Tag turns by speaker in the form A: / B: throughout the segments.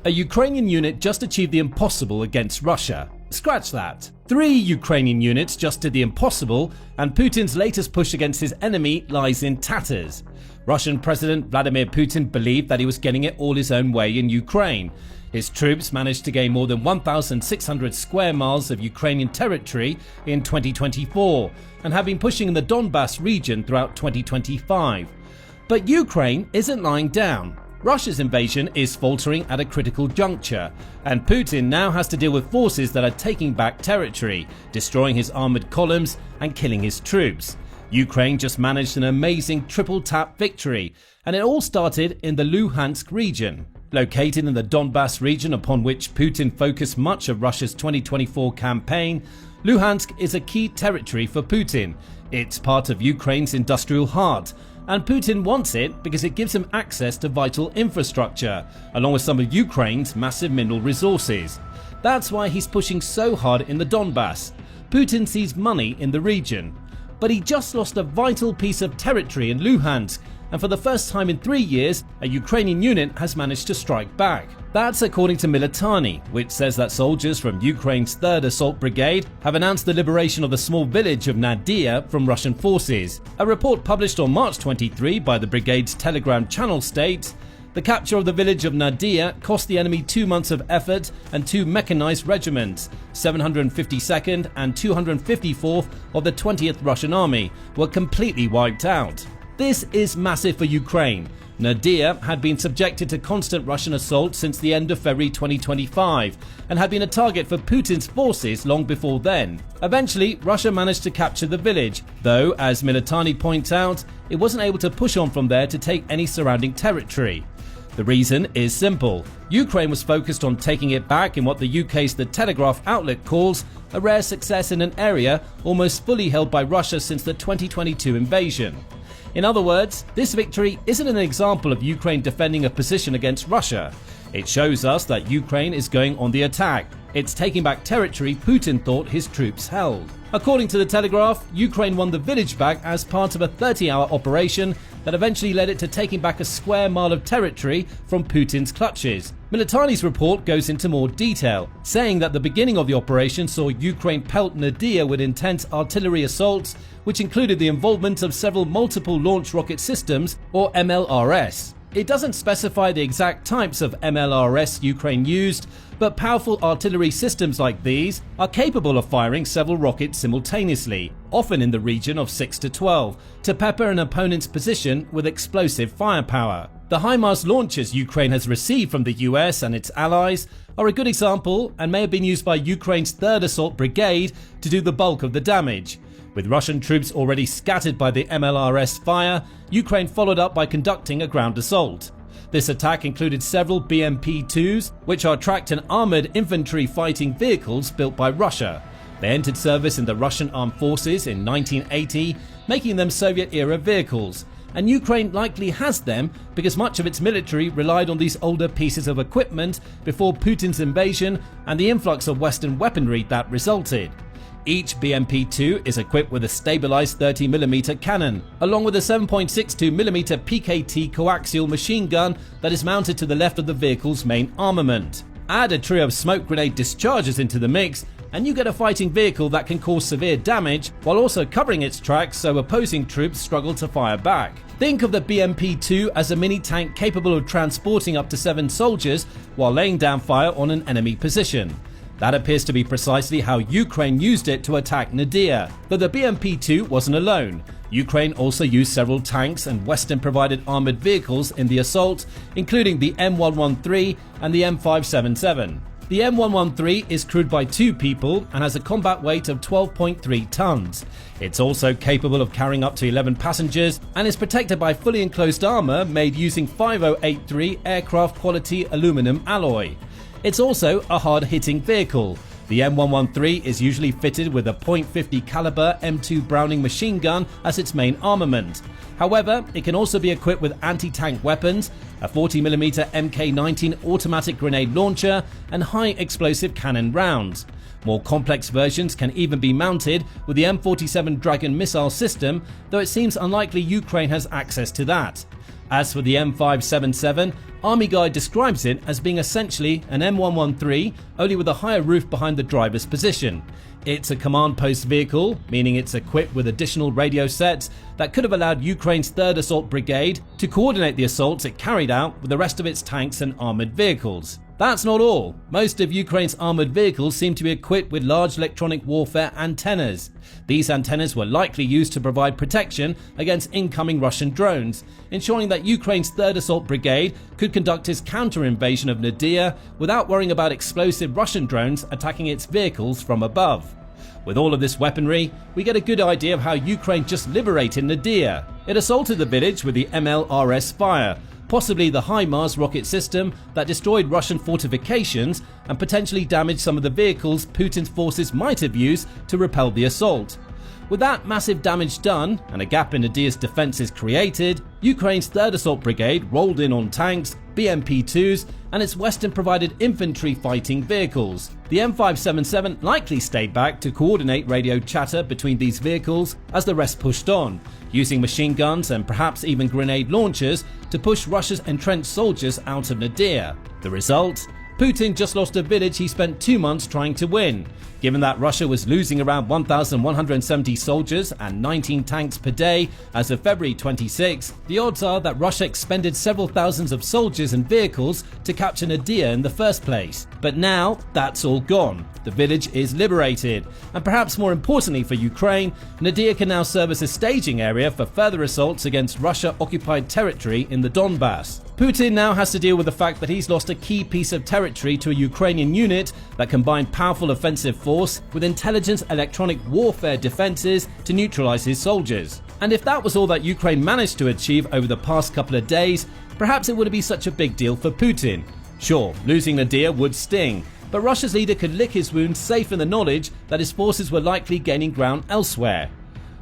A: A Ukrainian unit just achieved the impossible against Russia. Scratch that. 3 Ukrainian units just did the impossible, and Putin's latest push against his enemy lies in tatters. Russian President Vladimir Putin believed that he was getting it all his own way in Ukraine. His troops managed to gain more than 1,600 square miles of Ukrainian territory in 2024 and have been pushing in the Donbass region throughout 2025. But Ukraine isn't lying down. Russia's invasion is faltering at a critical juncture, and Putin now has to deal with forces that are taking back territory, destroying his armored columns and killing his troops. Ukraine just managed an amazing triple-tap victory, and it all started in the Luhansk region. Located in the Donbass region upon which Putin focused much of Russia's 2024 campaign, Luhansk is a key territory for Putin. It's part of Ukraine's industrial heart, and Putin wants it because it gives him access to vital infrastructure, along with some of Ukraine's massive mineral resources. That's why he's pushing so hard in the Donbass. Putin sees money in the region. But he just lost a vital piece of territory in Luhansk, and for the first time in 3 years, a Ukrainian unit has managed to strike back. That's according to Militani, which says that soldiers from Ukraine's 3rd Assault Brigade have announced the liberation of the small village of Nadia from Russian forces. A report published on March 23 by the brigade's Telegram channel states, "The capture of the village of Nadia cost the enemy 2 months of effort, and 2 mechanized regiments, 752nd and 254th of the 20th Russian Army, were completely wiped out." This is massive for Ukraine. Nadia had been subjected to constant Russian assault since the end of February 2025 and had been a target for Putin's forces long before then. Eventually, Russia managed to capture the village, though, as Militani points out, it wasn't able to push on from there to take any surrounding territory. The reason is simple. Ukraine was focused on taking it back in what the UK's The Telegraph outlet calls a rare success in an area almost fully held by Russia since the 2022 invasion. In other words, this victory isn't an example of Ukraine defending a position against Russia. It shows us that Ukraine is going on the attack. It's taking back territory Putin thought his troops held. According to The Telegraph, Ukraine won the village back as part of a 30-hour operation that eventually led it to taking back a square mile of territory from Putin's clutches. Militani's report goes into more detail, saying that the beginning of the operation saw Ukraine pelt Nadia with intense artillery assaults, which included the involvement of several multiple launch rocket systems, or MLRS. It doesn't specify the exact types of MLRS Ukraine used, but powerful artillery systems like these are capable of firing several rockets simultaneously, often in the region of 6 to 12, to pepper an opponent's position with explosive firepower. The HIMARS launchers Ukraine has received from the US and its allies are a good example and may have been used by Ukraine's 3rd Assault Brigade to do the bulk of the damage. With Russian troops already scattered by the MLRS fire, Ukraine followed up by conducting a ground assault. This attack included several BMP-2s, which are tracked and armoured infantry fighting vehicles built by Russia. They entered service in the Russian armed forces in 1980, making them Soviet-era vehicles, and Ukraine likely has them because much of its military relied on these older pieces of equipment before Putin's invasion and the influx of Western weaponry that resulted. Each BMP-2 is equipped with a stabilized 30mm cannon, along with a 7.62mm PKT coaxial machine gun that is mounted to the left of the vehicle's main armament. Add a trio of smoke grenade dischargers into the mix, and you get a fighting vehicle that can cause severe damage while also covering its tracks so opposing troops struggle to fire back. Think of the BMP-2 as a mini-tank capable of transporting up to 7 soldiers while laying down fire on an enemy position. That appears to be precisely how Ukraine used it to attack Nadia. Though the BMP-2 wasn't alone. Ukraine also used several tanks and Western-provided armoured vehicles in the assault, including the M113 and the M577. The M113 is crewed by 2 people and has a combat weight of 12.3 tons. It's also capable of carrying up to 11 passengers and is protected by fully enclosed armour made using 5083 aircraft quality aluminum alloy. It's also a hard-hitting vehicle. The M113 is usually fitted with a .50 caliber M2 Browning machine gun as its main armament. However, it can also be equipped with anti-tank weapons, a 40mm Mk19 automatic grenade launcher, and high-explosive cannon rounds. More complex versions can even be mounted with the M47 Dragon missile system, though it seems unlikely Ukraine has access to that. As for the M577, Army Guide describes it as being essentially an M113, only with a higher roof behind the driver's position. It's a command post vehicle, meaning it's equipped with additional radio sets that could have allowed Ukraine's 3rd Assault Brigade to coordinate the assaults it carried out with the rest of its tanks and armoured vehicles. That's not all. Most of Ukraine's armoured vehicles seem to be equipped with large electronic warfare antennas. These antennas were likely used to provide protection against incoming Russian drones, ensuring that Ukraine's 3rd Assault Brigade could conduct its counter-invasion of Nadia without worrying about explosive Russian drones attacking its vehicles from above. With all of this weaponry, we get a good idea of how Ukraine just liberated Nadia. It assaulted the village with the MLRS fire, possibly the HIMARS rocket system that destroyed Russian fortifications and potentially damaged some of the vehicles Putin's forces might have used to repel the assault. With that massive damage done and a gap in Nadia's defences created, Ukraine's 3rd Assault Brigade rolled in on tanks, BMP-2s and its Western-provided infantry fighting vehicles. The M577 likely stayed back to coordinate radio chatter between these vehicles as the rest pushed on, using machine guns and perhaps even grenade launchers to push Russia's entrenched soldiers out of Nadia. The result? Putin just lost a village he spent 2 months trying to win. Given that Russia was losing around 1,170 soldiers and 19 tanks per day as of February 26, the odds are that Russia expended several thousands of soldiers and vehicles to capture Nadia in the first place. But now, that's all gone. The village is liberated, and perhaps more importantly for Ukraine, Nadia can now serve as a staging area for further assaults against Russia-occupied territory in the Donbass. Putin now has to deal with the fact that he's lost a key piece of territory to a Ukrainian unit that combined powerful offensive force with intelligence electronic warfare defenses to neutralize his soldiers. And if that was all that Ukraine managed to achieve over the past couple of days, perhaps it wouldn't be such a big deal for Putin. Sure, losing Nadia would sting, but Russia's leader could lick his wounds safe in the knowledge that his forces were likely gaining ground elsewhere.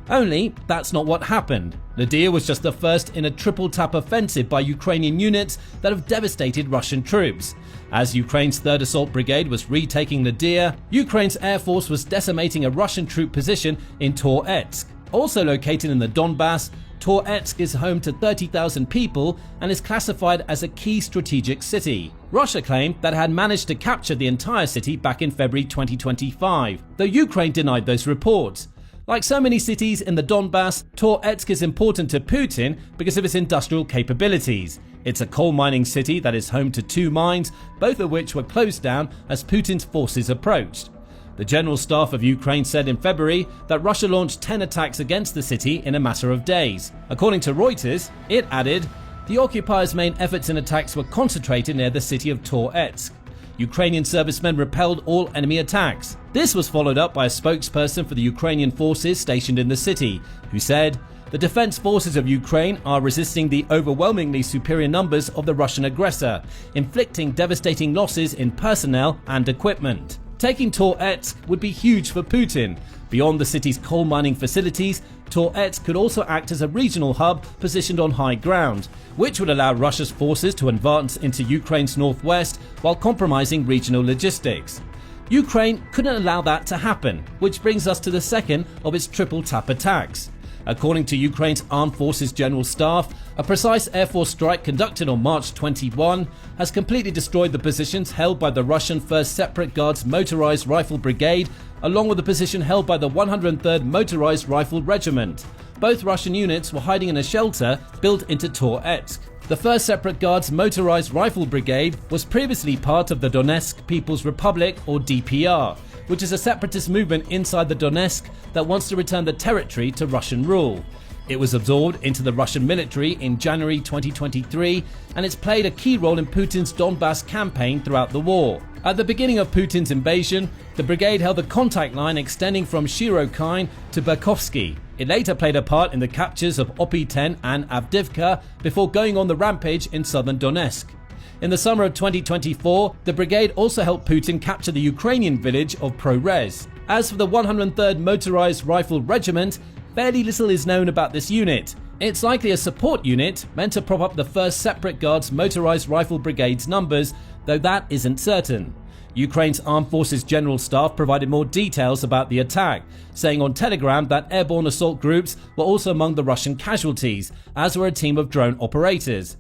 A: Only, that's not what happened. Nadia was just the first in a triple-tap offensive by Ukrainian units that have devastated Russian troops. As Ukraine's 3rd Assault Brigade was retaking Nadia, Ukraine's Air Force was decimating a Russian troop position in Toretsk. Also located in the Donbass, Toretsk is home to 30,000 people and is classified as a key strategic city. Russia claimed that it had managed to capture the entire city back in February 2025, though Ukraine denied those reports. Like so many cities in the Donbass, Toretsk is important to Putin because of its industrial capabilities. It's a coal mining city that is home to 2 mines, both of which were closed down as Putin's forces approached. The General Staff of Ukraine said in February that Russia launched 10 attacks against the city in a matter of days. According to Reuters, it added, the occupiers' main efforts and attacks were concentrated near the city of Toretsk. Ukrainian servicemen repelled all enemy attacks. This was followed up by a spokesperson for the Ukrainian forces stationed in the city, who said, the defense forces of Ukraine are resisting the overwhelmingly superior numbers of the Russian aggressor, inflicting devastating losses in personnel and equipment. Taking Toretsk would be huge for Putin. Beyond the city's coal mining facilities, Toretsk could also act as a regional hub positioned on high ground, which would allow Russia's forces to advance into Ukraine's northwest while compromising regional logistics. Ukraine couldn't allow that to happen, which brings us to the second of its triple-tap attacks. According to Ukraine's Armed Forces General Staff, a precise Air Force strike conducted on March 21 has completely destroyed the positions held by the Russian 1st Separate Guards Motorized Rifle Brigade, along with the position held by the 103rd Motorized Rifle Regiment. Both Russian units were hiding in a shelter built into Toretsk. The 1st Separate Guards Motorized Rifle Brigade was previously part of the Donetsk People's Republic, or DPR, which is a separatist movement inside the Donetsk that wants to return the territory to Russian rule. It was absorbed into the Russian military in January 2023, and it's played a key role in Putin's Donbass campaign throughout the war. At the beginning of Putin's invasion, the brigade held a contact line extending from Shirokine to Berkovsky. It later played a part in the captures of Opi-10 and Avdiivka before going on the rampage in southern Donetsk. In the summer of 2024, the brigade also helped Putin capture the Ukrainian village of Prorez. As for the 103rd Motorized Rifle Regiment, fairly little is known about this unit. It's likely a support unit meant to prop up the 1st Separate Guards Motorized Rifle Brigade's numbers, though that isn't certain. Ukraine's Armed Forces General Staff provided more details about the attack, saying on Telegram that airborne assault groups were also among the Russian casualties, as were a team of drone operators.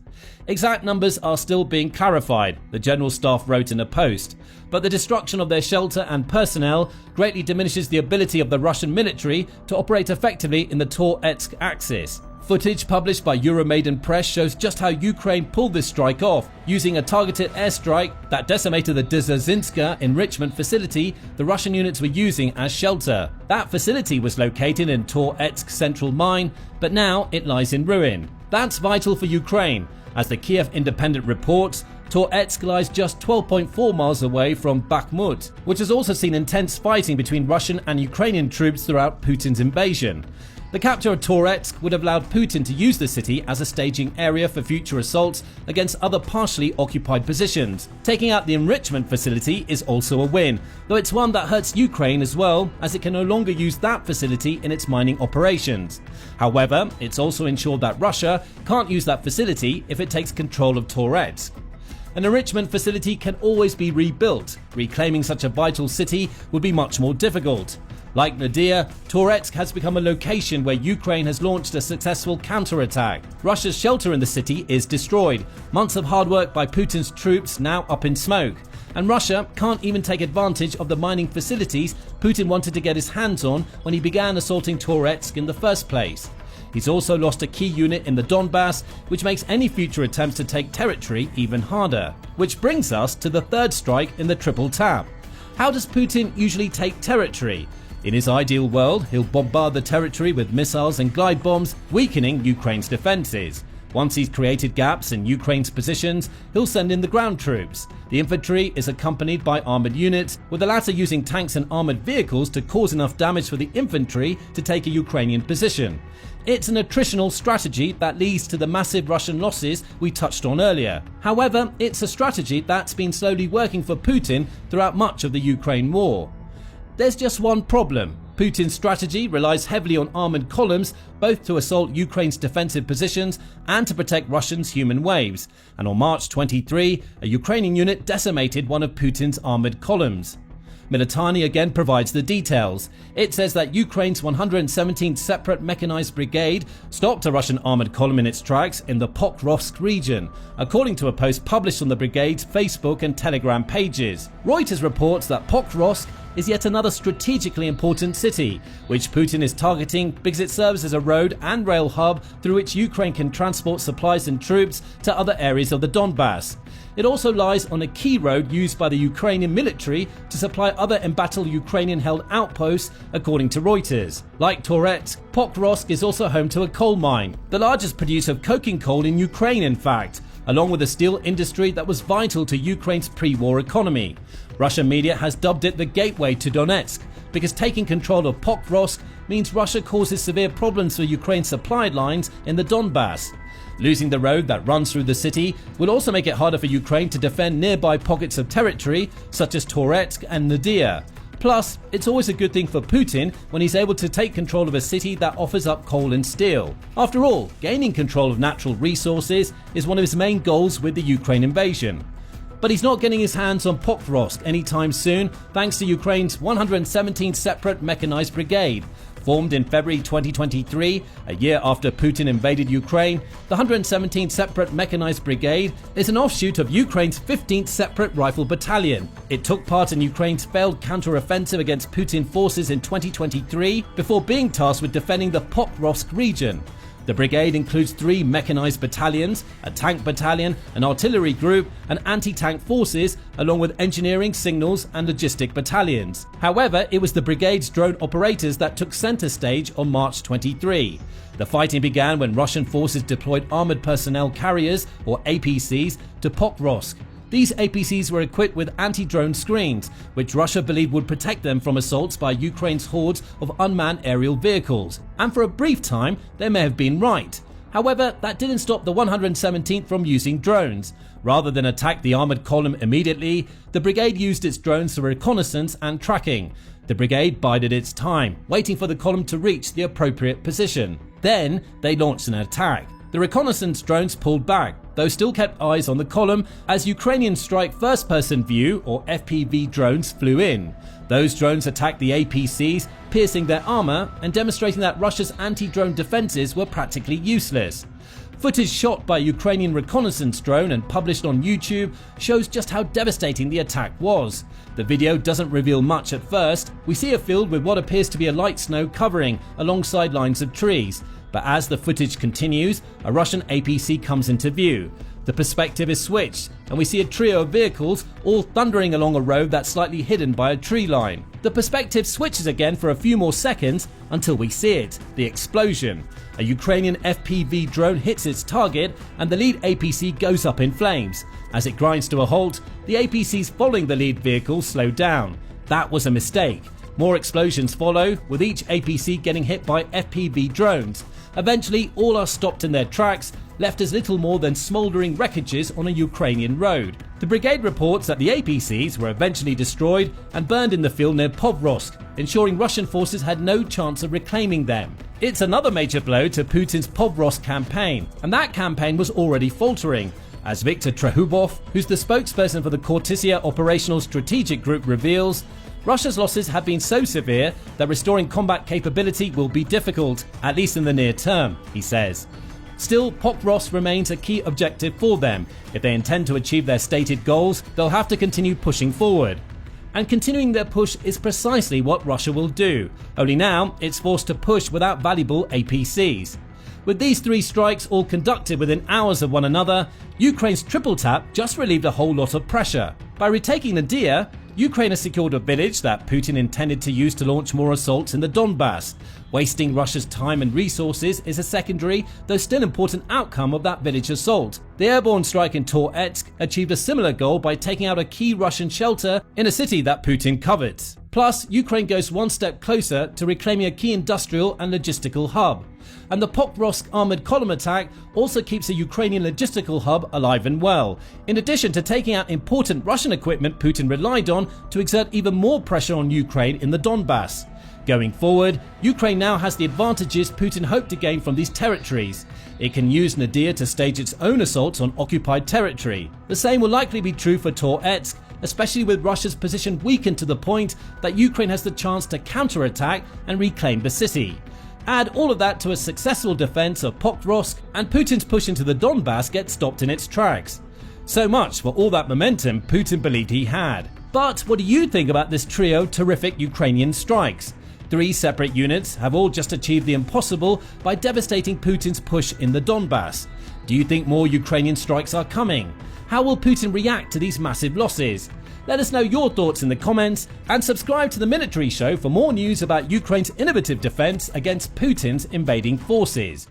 A: Exact numbers are still being clarified, the General Staff wrote in a post, but the destruction of their shelter and personnel greatly diminishes the ability of the Russian military to operate effectively in the Toretsk axis. Footage published by Euromaidan Press shows just how Ukraine pulled this strike off, using a targeted airstrike that decimated the Dzержinska enrichment facility the Russian units were using as shelter. That facility was located in Toretsk central mine, but now it lies in ruin. That's vital for Ukraine. As the Kiev Independent reports, Toretsk lies just 12.4 miles away from Bakhmut, which has also seen intense fighting between Russian and Ukrainian troops throughout Putin's invasion. The capture of Toretsk would have allowed Putin to use the city as a staging area for future assaults against other partially occupied positions. Taking out the enrichment facility is also a win, though it's one that hurts Ukraine as well, as it can no longer use that facility in its mining operations. However, it's also ensured that Russia can't use that facility if it takes control of Toretsk. An enrichment facility can always be rebuilt. Reclaiming such a vital city would be much more difficult. Like Nadia, Toretsk has become a location where Ukraine has launched a successful counterattack. Russia's shelter in the city is destroyed, months of hard work by Putin's troops now up in smoke. And Russia can't even take advantage of the mining facilities Putin wanted to get his hands on when he began assaulting Toretsk in the first place. He's also lost a key unit in the Donbass, which makes any future attempts to take territory even harder. Which brings us to the third strike in the triple tap. How does Putin usually take territory? In his ideal world, he'll bombard the territory with missiles and glide bombs, weakening Ukraine's defenses. Once he's created gaps in Ukraine's positions, he'll send in the ground troops. The infantry is accompanied by armoured units, with the latter using tanks and armoured vehicles to cause enough damage for the infantry to take a Ukrainian position. It's an attritional strategy that leads to the massive Russian losses we touched on earlier. However, it's a strategy that's been slowly working for Putin throughout much of the Ukraine war. There's just one problem. Putin's strategy relies heavily on armoured columns, both to assault Ukraine's defensive positions and to protect Russians' human waves. And on March 23, a Ukrainian unit decimated one of Putin's armoured columns. Militani again provides the details. It says that Ukraine's 117th Separate Mechanized Brigade stopped a Russian armoured column in its tracks in the Pokrovsk region, according to a post published on the brigade's Facebook and Telegram pages. Reuters reports that Pokrovsk is yet another strategically important city, which Putin is targeting because it serves as a road and rail hub through which Ukraine can transport supplies and troops to other areas of the Donbass. It also lies on a key road used by the Ukrainian military to supply other embattled Ukrainian-held outposts, according to Reuters. Like Toretsk, Pokrovsk is also home to a coal mine, the largest producer of coking coal in Ukraine in fact, along with a steel industry that was vital to Ukraine's pre-war economy. Russian media has dubbed it the gateway to Donetsk, because taking control of Pokrovsk means Russia causes severe problems for Ukraine's supply lines in the Donbass. Losing the road that runs through the city will also make it harder for Ukraine to defend nearby pockets of territory, such as Toretsk and Nadia. Plus, it's always a good thing for Putin when he's able to take control of a city that offers up coal and steel. After all, gaining control of natural resources is one of his main goals with the Ukraine invasion. But he's not getting his hands on Pokrovsk anytime soon, thanks to Ukraine's 117th Separate Mechanized Brigade. Formed in February 2023, a year after Putin invaded Ukraine, the 117th Separate Mechanized Brigade is an offshoot of Ukraine's 15th Separate Rifle Battalion. It took part in Ukraine's failed counter-offensive against Putin forces in 2023 before being tasked with defending the Pokrovsk region. The brigade includes 3 mechanized battalions, a tank battalion, an artillery group, and anti-tank forces, along with engineering, signals, and logistic battalions. However, it was the brigade's drone operators that took center stage on March 23. The fighting began when Russian forces deployed armored personnel carriers, or APCs, to Pokrovsk. These APCs were equipped with anti-drone screens, which Russia believed would protect them from assaults by Ukraine's hordes of unmanned aerial vehicles. And for a brief time, they may have been right. However, that didn't stop the 117th from using drones. Rather than attack the armoured column immediately, the brigade used its drones for reconnaissance and tracking. The brigade bided its time, waiting for the column to reach the appropriate position. Then, they launched an attack. The reconnaissance drones pulled back. though still kept eyes on the column as Ukrainian strike first-person view or FPV drones flew in. Those drones attacked the APCs, piercing their armor and demonstrating that Russia's anti-drone defenses were practically useless. Footage shot by a Ukrainian reconnaissance drone and published on YouTube shows just how devastating the attack was. The video doesn't reveal much at first. We see a field with what appears to be a light snow covering alongside lines of trees. But as the footage continues, a Russian APC comes into view. The perspective is switched, and we see a trio of vehicles all thundering along a road that's slightly hidden by a tree line. The perspective switches again for a few more seconds until we see it, the explosion. A Ukrainian FPV drone hits its target and the lead APC goes up in flames. As it grinds to a halt, the APCs following the lead vehicle slow down. That was a mistake. More explosions follow, with each APC getting hit by FPV drones. Eventually, all are stopped in their tracks, left as little more than smouldering wreckages on a Ukrainian road. The brigade reports that the APCs were eventually destroyed and burned in the field near Pokrovsk, ensuring Russian forces had no chance of reclaiming them. It's another major blow to Putin's Pokrovsk campaign, and that campaign was already faltering. As Viktor Trehubov, who's the spokesperson for the Kortisia Operational Strategic Group, reveals, Russia's losses have been so severe that restoring combat capability will be difficult, at least in the near term, he says. Still, Pokrovsk remains a key objective for them. If they intend to achieve their stated goals, they'll have to continue pushing forward. And continuing their push is precisely what Russia will do, only now it's forced to push without valuable APCs. With these three strikes all conducted within hours of one another, Ukraine's triple tap just relieved a whole lot of pressure. By retaking Nadia, Ukraine has secured a village that Putin intended to use to launch more assaults in the Donbass. Wasting Russia's time and resources is a secondary, though still important outcome of that village assault. The airborne strike in Toretsk achieved a similar goal by taking out a key Russian shelter in a city that Putin covets. Plus, Ukraine goes one step closer to reclaiming a key industrial and logistical hub. And the Pokrovsk armoured column attack also keeps a Ukrainian logistical hub alive and well, in addition to taking out important Russian equipment Putin relied on to exert even more pressure on Ukraine in the Donbass. Going forward, Ukraine now has the advantages Putin hoped to gain from these territories. It can use Nadia to stage its own assaults on occupied territory. The same will likely be true for Toretsk, especially with Russia's position weakened to the point that Ukraine has the chance to counterattack and reclaim the city. Add all of that to a successful defense of Pokrovsk, and Putin's push into the Donbass gets stopped in its tracks. So much for all that momentum Putin believed he had. But what do you think about this trio of terrific Ukrainian strikes? Three separate units have all just achieved the impossible by devastating Putin's push in the Donbass. Do you think more Ukrainian strikes are coming? How will Putin react to these massive losses? Let us know your thoughts in the comments, and subscribe to the Military Show for more news about Ukraine's innovative defense against Putin's invading forces.